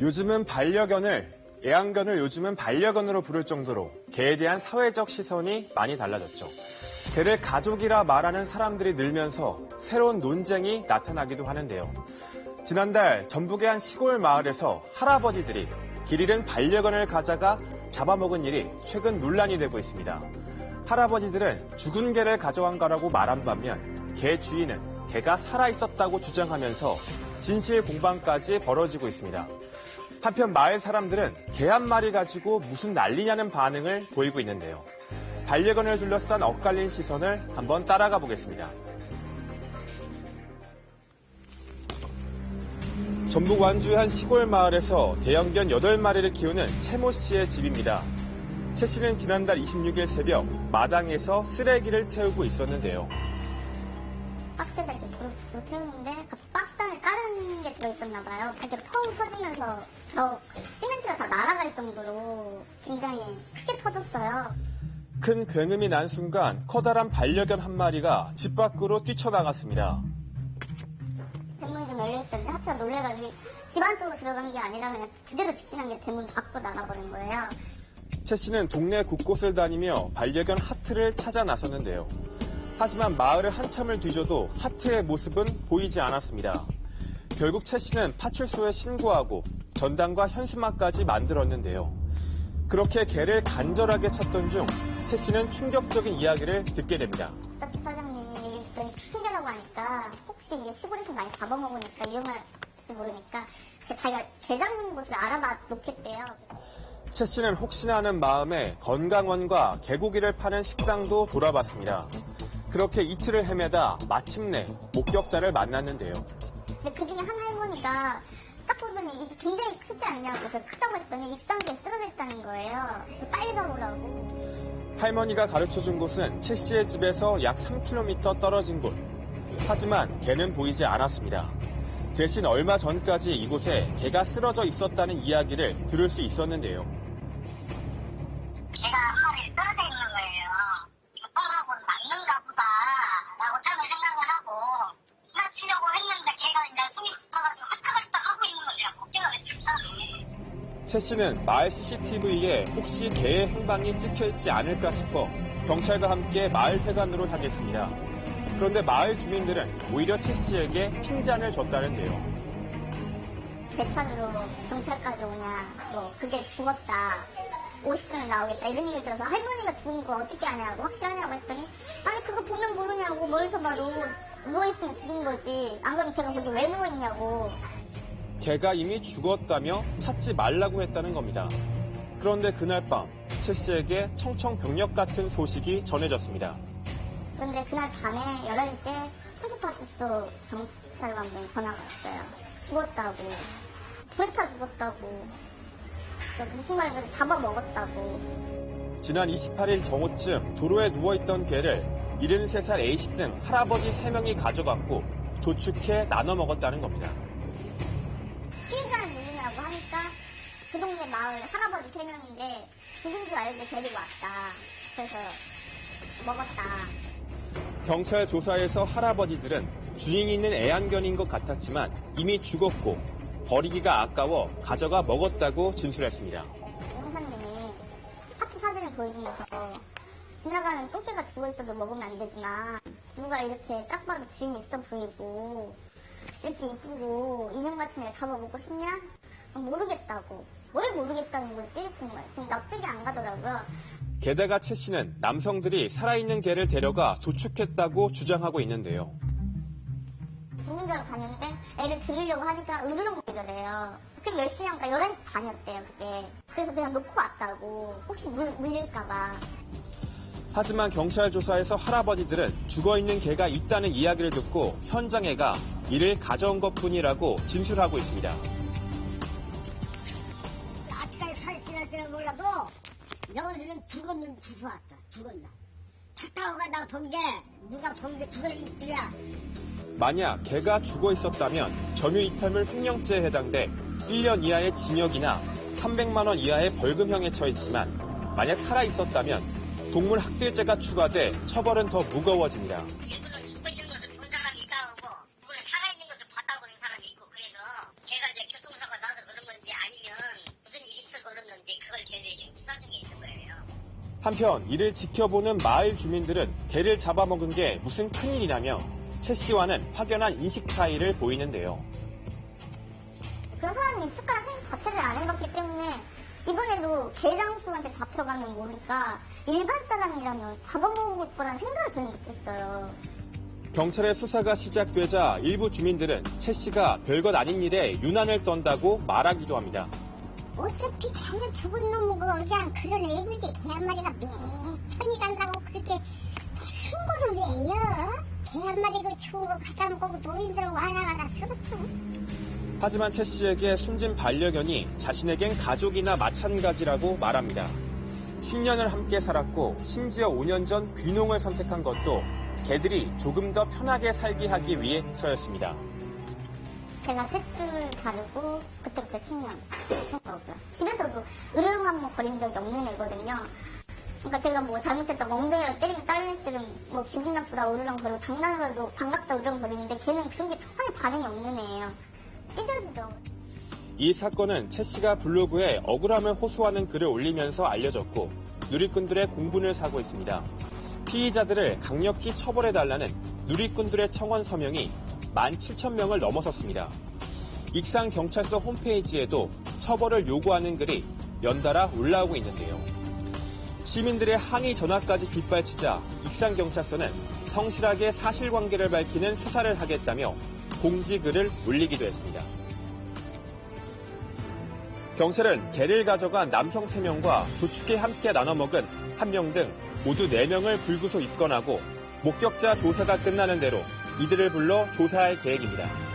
요즘은 애완견을 요즘은 반려견으로 부를 정도로 개에 대한 사회적 시선이 많이 달라졌죠. 개를 가족이라 말하는 사람들이 늘면서 새로운 논쟁이 나타나기도 하는데요. 지난달 전북의 한 시골 마을에서 할아버지들이 길 잃은 반려견을 가져가 잡아먹은 일이 최근 논란이 되고 있습니다. 할아버지들은 죽은 개를 가져간 거라고 말한 반면 개 주인은 개가 살아있었다고 주장하면서 진실 공방까지 벌어지고 있습니다. 한편 마을 사람들은 개 한 마리 가지고 무슨 난리냐는 반응을 보이고 있는데요. 반려견을 둘러싼 엇갈린 시선을 한번 따라가 보겠습니다. 전북 완주의 한 시골 마을에서 대형견 8마리를 키우는 최모 씨의 집입니다. 최 씨는 지난달 26일 새벽 마당에서 쓰레기를 태우고 있었는데요. 박스에다 이렇게 불을 태우는데 박스 안에 다른 게 들어있었나 봐요. 이렇게 펑 터지면서 시멘트가 다 날아갈 정도로 굉장히 크게 터졌어요. 큰 굉음이 난 순간 커다란 반려견 한 마리가 집 밖으로 뛰쳐나갔습니다. 대문이 좀 열려있었는데 하트가 놀래가지고 집 안쪽으로 들어간 게 아니라 그냥 그대로 직진한 게 대문 밖으로 나가버린 거예요. 최 씨는 동네 곳곳을 다니며 반려견 하트를 찾아 나섰는데요. 하지만 마을을 한참을 뒤져도 하트의 모습은 보이지 않았습니다. 결국 최 씨는 파출소에 신고하고 전단과 현수막까지 만들었는데요. 그렇게 개를 간절하게 찾던 중 최 씨는 충격적인 이야기를 듣게 됩니다. 스타트 사장님이 이게 핑계라고 하니까 혹시 이게 시골에서 많이 잡아먹으니까 위험할지 모르니까 자기가 개 잡는 곳을 알아봐 놓겠대요. 최 씨는 혹시나 하는 마음에 건강원과 개고기를 파는 식당도 돌아봤습니다. 그렇게 이틀을 헤매다 마침내 목격자를 만났는데요. 근데 그 중에 한 할머니가 딱 보더니 이게 굉장히 크지 않냐고 크다고 했더니 입상기에 쓰러져 있다는 거예요. 빨리 가보라고. 할머니가 가르쳐준 곳은 최 씨의 집에서 약 3km 떨어진 곳. 하지만 개는 보이지 않았습니다. 대신 얼마 전까지 이곳에 개가 쓰러져 있었다는 이야기를 들을 수 있었는데요. 개가 한 마리 쓰러져 있는 거예요. 이거 똥하고는 맞는가 보다라고 처음에 생각을 하고 지나치려고 했는데 개가 이제 숨이 붙어가지고 헐떡헐떡 하고 있는 걸 내가 목격을 했어요. 최 씨는 마을 CCTV에 혹시 개의 행방이 찍혀있지 않을까 싶어 경찰과 함께 마을 회관으로 향했습니다. 그런데 마을 주민들은 오히려 최 씨에게 핀잔을 줬다는데요. 대차주로 경찰까지 오냐, 그게 죽었다, 50분에 나오겠다 이런 얘기를 들어서 할머니가 죽은 거 어떻게 아냐고 확실하냐고 했더니 아니 그거 보면 모르냐고 멀리서 봐도 누워있으면 죽은 거지 안 그러면 걔가 거기 왜 누워있냐고. 개가 이미 죽었다며 찾지 말라고 했다는 겁니다. 그런데 그날 밤 최 씨에게 청청병력 같은 소식이 전해졌습니다. 그런데 그날 밤에 11시에 청소파출소 경찰관분이 전화가 왔어요. 죽었다고. 불에 타 죽었다고. 무슨 말을 잡아먹었다고. 지난 28일 정오쯤 도로에 누워있던 개를 73살 A씨 등 할아버지 3명이 가져갔고 도축해 나눠 먹었다는 겁니다. 피해자는 누구냐고 하니까 그 동네 마을 할아버지 3명인데 죽은 줄 알고 데리고 왔다. 그래서 먹었다. 경찰 조사에서 할아버지들은 주인이 있는 애완견인 것 같았지만 이미 죽었고 버리기가 아까워 가져가 먹었다고 진술했습니다. 형사님이 하트 사진을 보여주면서 지나가는 똥개가 죽어있어도 먹으면 안 되지만 누가 이렇게 딱 봐도 주인이 있어 보이고 이렇게 이쁘고 인형 같은 애를 잡아먹고 싶냐? 모르겠다고. 뭘 모르겠다는 거지? 정말 지금 납득이 안 가더라고요. 게다가 최 씨는 남성들이 살아있는 개를 데려가 도축했다고 주장하고 있는데요. 죽은 줄 알고 갔는데 애를 드리려고 하니까 으르렁거리더래요. 그게 몇 시냐니까 11시 반이었대요, 그게. 그래서 그냥 놓고 왔다고. 혹시 물릴까봐. 하지만 경찰 조사에서 할아버지들은 죽어있는 개가 있다는 이야기를 듣고 현장에 가 이를 가져온 것뿐이라고 진술하고 있습니다. 아직까지 살아있을지는 몰라도 여기서는 죽었는 주소 왔어. 죽었나. 차 타고 가다가 본 게 누가 본 게 죽어있으랴. 만약 개가 죽어 있었다면 점유이탈물 횡령죄에 해당돼 1년 이하의 징역이나 300만 원 이하의 벌금형에 처했지만 만약 살아 있었다면 동물 학대죄가 추가돼 처벌은 더 무거워집니다. 일부러 죽고 있는 것을 본 사람이 있다고 그걸 살아있는 것을 봤다고 하는 사람이 있고 그래서 걔가 이제 교통사고가 나서 그런 건지 아니 한편 이를 지켜보는 마을 주민들은 개를 잡아먹은 게 무슨 큰일이냐며 최 씨와는 확연한 인식 차이를 보이는데요. 그런 사람이 습관을 생각 자체를 안 해봤기 때문에 이번에도 개장수한테 잡혀가면 모를까 일반 사람이라면 잡아먹을 거란 생각을 전혀 못했어요. 경찰의 수사가 시작되자 일부 주민들은 최 씨가 별것 아닌 일에 유난을 떤다고 말하기도 합니다. 어차피 걔는 죽은 놈이고 그냥 그런 애구지 개 한 마리가 천이 간다고 그렇게 신고를 왜 해요? 개 한 마리 그 죽은 거 갖다 놓고 노인들은 와나가다 쓰겠죠. 하지만 최 씨에게 숨진 반려견이 자신에겐 가족이나 마찬가지라고 말합니다. 10년을 함께 살았고 심지어 5년 전 귀농을 선택한 것도 개들이 조금 더 편하게 살게 하기 위해서였습니다. 제가 탯줄 자르고 그때부터 10년 생각하고요. 집에서도 으르렁 한번 거린 적이 없는 애거든요. 그러니까 제가 뭐 잘못했다고 엉덩이를 때리면 딸릴 때는 뭐 기분 나쁘다 으르렁 거리고 장난으로 해도 반갑다 으르렁 거리는데 걔는 그런 게 전혀 반응이 없는 애예요. 찢어지죠. 이 사건은 최 씨가 블로그에 억울함을 호소하는 글을 올리면서 알려졌고 누리꾼들의 공분을 사고 있습니다. 피의자들을 강력히 처벌해달라는 누리꾼들의 청원 서명이 17,000명을 넘어섰습니다. 익산경찰서 홈페이지에도 처벌을 요구하는 글이 연달아 올라오고 있는데요. 시민들의 항의 전화까지 빗발치자 익산경찰서는 성실하게 사실관계를 밝히는 수사를 하겠다며 공지글을 올리기도 했습니다. 경찰은 개를 가져간 남성 3명과 도축에 함께 나눠 먹은 1명 등 모두 4명을 불구속 입건하고 목격자 조사가 끝나는 대로 이들을 불러 조사할 계획입니다.